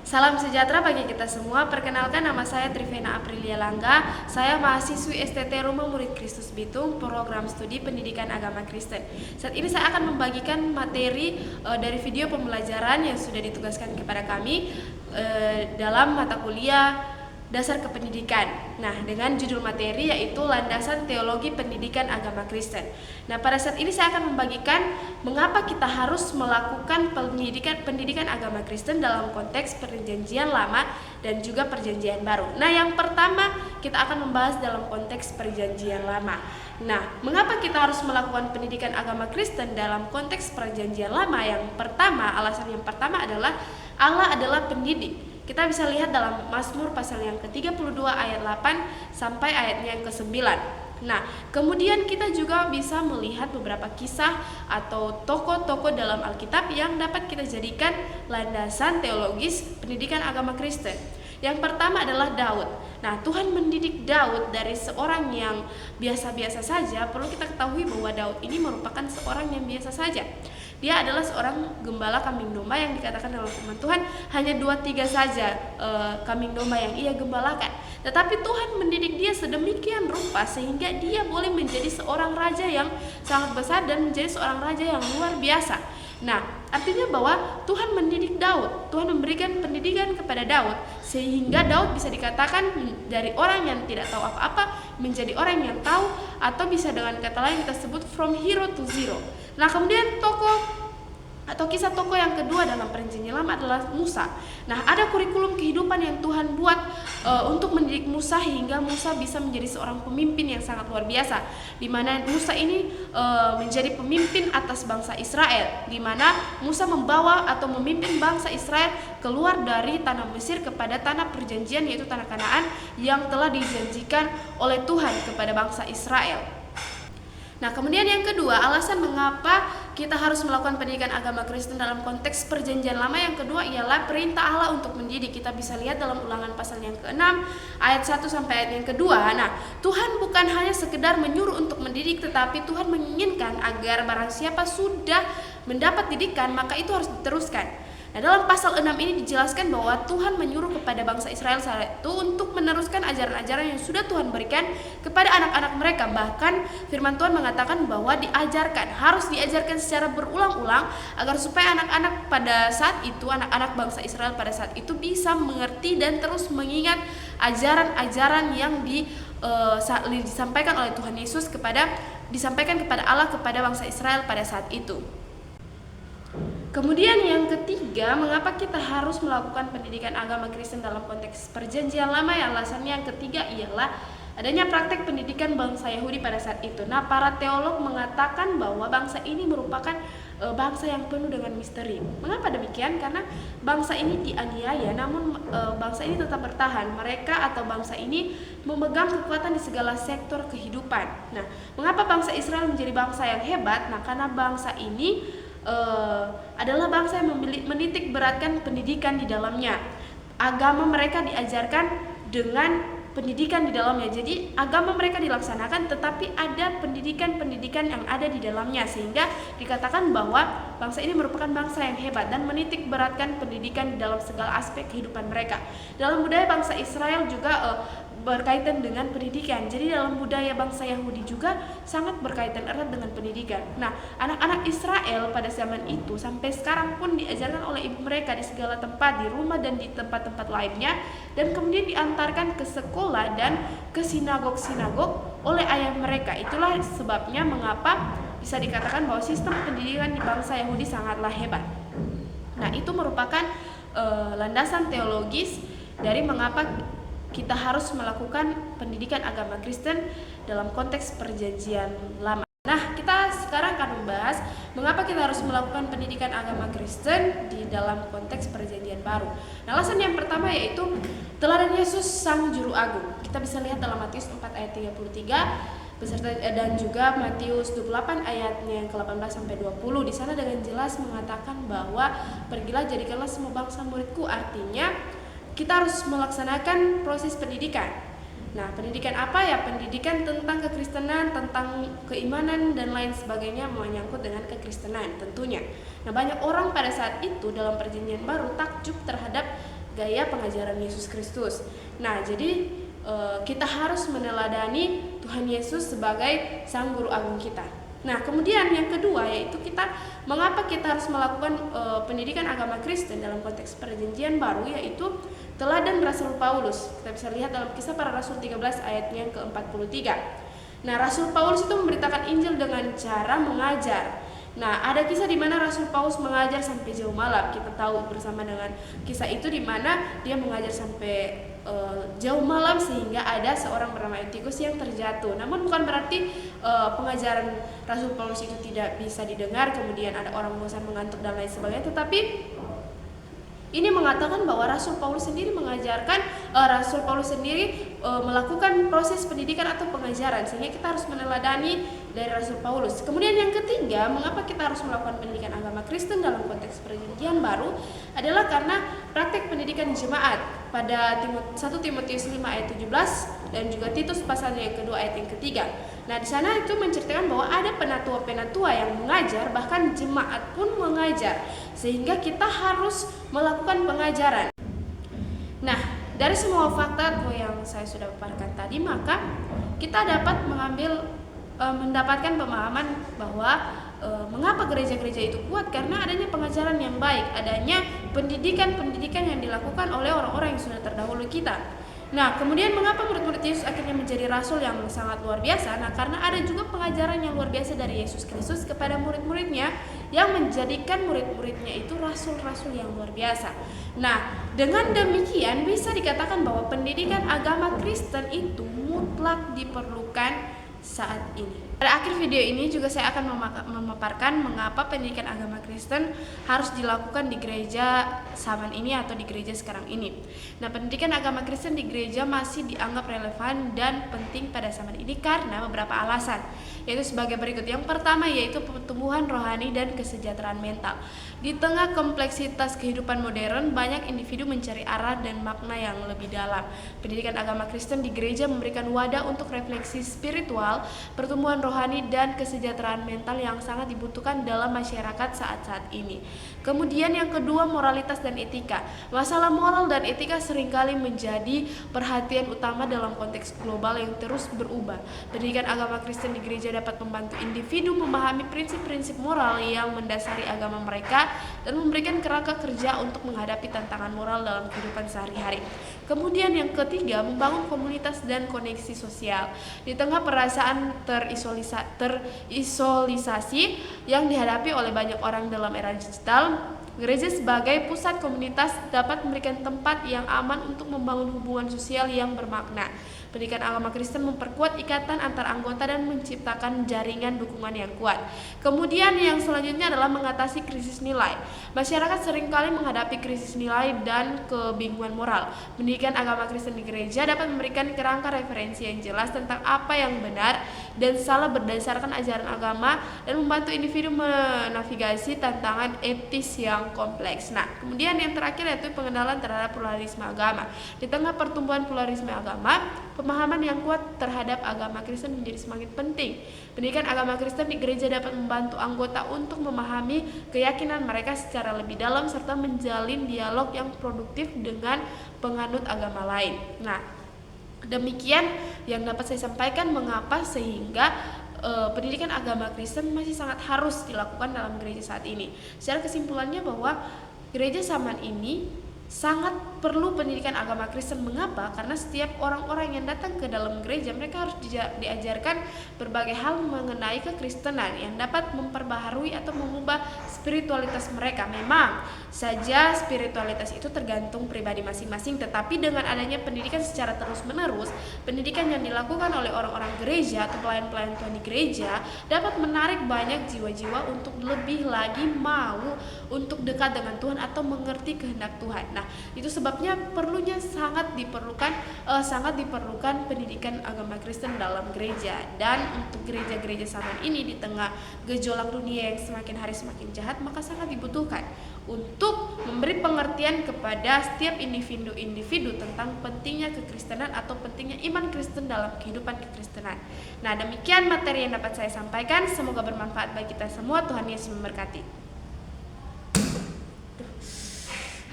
Salam sejahtera bagi kita semua. Perkenalkan, nama saya Trivena Aprilia Langga. Saya mahasiswi STT Rumah Murid Kristus Bitung, program studi pendidikan agama Kristen. Saat ini saya akan membagikan materi dari video pembelajaran yang sudah ditugaskan kepada kami dalam mata kuliah Dasar Kependidikan. Nah, dengan judul materi yaitu Landasan Teologi Pendidikan Agama Kristen. Nah, pada saat ini saya akan membagikan mengapa kita harus melakukan pendidikan agama Kristen dalam konteks Perjanjian Lama dan juga Perjanjian Baru. Nah, yang pertama kita akan membahas dalam konteks Perjanjian Lama. Nah, mengapa kita harus melakukan pendidikan agama Kristen dalam konteks Perjanjian Lama? Alasan yang pertama adalah Allah adalah pendidik. Kita bisa lihat dalam Mazmur pasal yang ke-32 ayat 8 sampai ayatnya yang ke-9. Nah, kemudian kita juga bisa melihat beberapa kisah atau tokoh-tokoh dalam Alkitab yang dapat kita jadikan landasan teologis pendidikan agama Kristen. Yang pertama adalah Daud. Nah, Tuhan mendidik Daud dari seorang yang biasa-biasa saja. Perlu kita ketahui bahwa Daud ini merupakan seorang yang biasa saja. Dia adalah seorang gembala kambing domba yang dikatakan dalam firman Tuhan hanya 2-3 saja kambing domba yang ia gembalakan. Tetapi Tuhan mendidik dia sedemikian rupa sehingga dia boleh menjadi seorang raja yang sangat besar dan menjadi seorang raja yang luar biasa. Nah, artinya bahwa Tuhan mendidik Daud. Tuhan memberikan pendidikan kepada Daud sehingga Daud bisa dikatakan dari orang yang tidak tahu apa-apa menjadi orang yang tahu, atau bisa dengan kata lain kita sebut from hero to zero. Nah, kemudian kisah tokoh yang kedua dalam Perjanjian Lama adalah Musa. Nah, ada kurikulum kehidupan yang Tuhan buat untuk mendidik Musa hingga Musa bisa menjadi seorang pemimpin yang sangat luar biasa, di mana Musa ini menjadi pemimpin atas bangsa Israel, di mana Musa membawa atau memimpin bangsa Israel keluar dari tanah Mesir kepada tanah perjanjian, yaitu tanah Kanaan yang telah dijanjikan oleh Tuhan kepada bangsa Israel. Nah, kemudian yang kedua, alasan mengapa kita harus melakukan pendidikan agama Kristen dalam konteks Perjanjian Lama yang kedua ialah perintah Allah untuk mendidik. Kita bisa lihat dalam Ulangan pasal yang ke-6 ayat 1 sampai ayat yang kedua. Nah, Tuhan bukan hanya sekedar menyuruh untuk mendidik, tetapi Tuhan menginginkan agar barang siapa sudah mendapat didikan maka itu harus diteruskan. Nah, dalam pasal 6 ini dijelaskan bahwa Tuhan menyuruh kepada bangsa Israel saat itu untuk meneruskan ajaran-ajaran yang sudah Tuhan berikan kepada anak-anak mereka. Bahkan firman Tuhan mengatakan bahwa harus diajarkan secara berulang-ulang agar supaya anak-anak pada saat itu, anak-anak bangsa Israel pada saat itu bisa mengerti dan terus mengingat ajaran-ajaran yang disampaikan oleh Tuhan Yesus disampaikan kepada Allah kepada bangsa Israel pada saat itu. Kemudian yang ketiga, mengapa kita harus melakukan pendidikan agama Kristen dalam konteks Perjanjian Lama? Alasannya yang ketiga ialah adanya praktek pendidikan bangsa Yahudi pada saat itu. Nah, para teolog mengatakan bahwa bangsa ini merupakan bangsa yang penuh dengan misteri. Mengapa demikian? Karena bangsa ini dianiaya, namun bangsa ini tetap bertahan. Mereka atau bangsa ini memegang kekuatan di segala sektor kehidupan. Nah, mengapa bangsa Israel menjadi bangsa yang hebat? Nah, karena bangsa ini adalah bangsa yang menitik beratkan pendidikan di dalamnya. Agama mereka diajarkan dengan pendidikan di dalamnya. Jadi agama mereka dilaksanakan tetapi ada pendidikan yang ada di dalamnya, sehingga dikatakan bahwa bangsa ini merupakan bangsa yang hebat dan menitik beratkan pendidikan di dalam segala aspek kehidupan mereka. Dalam budaya bangsa Israel juga berkaitan dengan pendidikan. Jadi dalam budaya bangsa Yahudi juga sangat berkaitan erat dengan pendidikan. Nah, anak-anak Israel pada zaman itu sampai sekarang pun diajarkan oleh ibu mereka di segala tempat, di rumah dan di tempat-tempat lainnya, dan kemudian diantarkan ke sekolah dan ke sinagog-sinagog oleh ayah mereka. Itulah sebabnya mengapa bisa dikatakan bahwa sistem pendidikan di bangsa Yahudi sangatlah hebat. Nah, itu merupakan landasan teologis dari mengapa kita harus melakukan pendidikan agama Kristen dalam konteks Perjanjian Lama. Nah, kita sekarang akan membahas mengapa kita harus melakukan pendidikan agama Kristen di dalam konteks Perjanjian Baru. Nah, alasan yang pertama yaitu teladan Yesus Sang Juru Agung. Kita bisa lihat dalam Matius 4 ayat 33 dan juga Matius 28 ayatnya yang ke-18 sampai 20. Di sana dengan jelas mengatakan bahwa pergilah jadikanlah semua bangsa muridku. Artinya kita harus melaksanakan proses pendidikan. Nah, pendidikan apa ya? Pendidikan tentang kekristenan, tentang keimanan dan lain sebagainya, menyangkut dengan kekristenan tentunya. Nah, banyak orang pada saat itu dalam Perjanjian Baru takjub terhadap gaya pengajaran Yesus Kristus. Nah, jadi kita harus meneladani Tuhan Yesus sebagai Sang Guru Agung kita. Nah, kemudian yang kedua yaitu mengapa kita harus melakukan pendidikan agama Kristen dalam konteks Perjanjian Baru, yaitu teladan Rasul Paulus. Kita bisa lihat dalam Kisah Para Rasul 13 ayatnya yang ke-43. Nah, Rasul Paulus itu memberitakan Injil dengan cara mengajar. Nah, ada kisah di mana Rasul Paulus mengajar sampai jauh malam. Kita tahu bersama dengan kisah itu di mana dia mengajar sampai jauh malam sehingga ada seorang bernama Eutikus yang terjatuh. Namun bukan berarti pengajaran Rasul Paulus itu tidak bisa didengar, kemudian ada orang bosan mengantuk dan lain sebagainya, tetapi ini mengatakan bahwa Rasul Paulus sendiri melakukan proses pendidikan atau pengajaran, sehingga kita harus meneladani dari Rasul Paulus. Kemudian yang ketiga, mengapa kita harus melakukan pendidikan agama Kristen dalam konteks Perjanjian Baru adalah karena praktek pendidikan jemaat pada 1 Timotius 5 ayat 17 dan juga Titus pasal yang kedua ayat yang ketiga. Nah, di sana itu menceritakan bahwa ada penatua-penatua yang mengajar, bahkan jemaat pun mengajar, sehingga kita harus melakukan pengajaran. Nah, dari semua fakta yang saya sudah paparkan tadi, maka kita dapat mendapatkan pemahaman bahwa mengapa gereja-gereja itu kuat, karena adanya pengajaran yang baik, adanya pendidikan-pendidikan yang dilakukan oleh orang-orang yang sudah terdahulu kita. Nah, kemudian mengapa murid-murid Yesus akhirnya menjadi rasul yang sangat luar biasa? Nah, karena ada juga pengajaran yang luar biasa dari Yesus Kristus kepada murid-muridnya yang menjadikan murid-muridnya itu rasul-rasul yang luar biasa. Nah, dengan demikian bisa dikatakan bahwa pendidikan agama Kristen itu mutlak diperlukan saat ini. Pada akhir video ini juga saya akan memaparkan mengapa pendidikan agama Kristen harus dilakukan di gereja zaman ini atau di gereja sekarang ini. Nah, pendidikan agama Kristen di gereja masih dianggap relevan dan penting pada zaman ini karena beberapa alasan, yaitu sebagai berikut. Yang pertama yaitu pertumbuhan rohani dan kesejahteraan mental. Di tengah kompleksitas kehidupan modern, banyak individu mencari arah dan makna yang lebih dalam. Pendidikan agama Kristen di gereja memberikan wadah untuk refleksi spiritual, pertumbuhan rohani dan kesejahteraan mental yang sangat dibutuhkan dalam masyarakat saat-saat ini. Kemudian yang kedua, moralitas dan etika. Masalah moral dan etika seringkali menjadi perhatian utama dalam konteks global yang terus berubah. Pendidikan agama Kristen di gereja dapat membantu individu memahami prinsip-prinsip moral yang mendasari agama mereka dan memberikan kerangka kerja untuk menghadapi tantangan moral dalam kehidupan sehari-hari. Kemudian yang ketiga, membangun komunitas dan koneksi sosial. Di tengah perasaan terisolisasi yang dihadapi oleh banyak orang dalam era digital, gereja sebagai pusat komunitas dapat memberikan tempat yang aman untuk membangun hubungan sosial yang bermakna. Pendidikan agama Kristen memperkuat ikatan antar anggota dan menciptakan jaringan dukungan yang kuat. Kemudian yang selanjutnya adalah mengatasi krisis nilai. Masyarakat seringkali menghadapi krisis nilai dan kebingungan moral. Pendidikan agama Kristen di gereja dapat memberikan kerangka referensi yang jelas tentang apa yang benar dan salah berdasarkan ajaran agama dan membantu individu menavigasi tantangan etis yang kompleks. Nah, kemudian yang terakhir yaitu pengenalan terhadap pluralisme agama. Di tengah pertumbuhan pluralisme agama, pemahaman yang kuat terhadap agama Kristen menjadi semakin penting. Pendidikan agama Kristen di gereja dapat membantu anggota untuk memahami keyakinan mereka secara lebih dalam serta menjalin dialog yang produktif dengan penganut agama lain. Nah, demikian yang dapat saya sampaikan mengapa sehingga pendidikan agama Kristen masih sangat harus dilakukan dalam gereja saat ini. Secara kesimpulannya bahwa gereja zaman ini sangat perlu pendidikan agama Kristen. Mengapa? Karena setiap orang-orang yang datang ke dalam gereja, mereka harus diajarkan berbagai hal mengenai kekristenan yang dapat memperbaharui atau mengubah spiritualitas mereka. Memang saja spiritualitas itu tergantung pribadi masing-masing, tetapi dengan adanya pendidikan secara terus-menerus, pendidikan yang dilakukan oleh orang-orang gereja atau pelayan-pelayan Tuhan di gereja dapat menarik banyak jiwa-jiwa untuk lebih lagi mau untuk dekat dengan Tuhan atau mengerti kehendak Tuhan. Nah, itu sebabnya sangat diperlukan pendidikan agama Kristen dalam gereja. Dan untuk gereja-gereja zaman ini di tengah gejolak dunia yang semakin hari semakin jahat, maka sangat dibutuhkan untuk memberi pengertian kepada setiap individu tentang pentingnya kekristenan atau pentingnya iman Kristen dalam kehidupan kekristenan. Nah, demikian materi yang dapat saya sampaikan. Semoga bermanfaat bagi kita semua. Tuhan Yesus memberkati.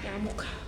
Nyamuk.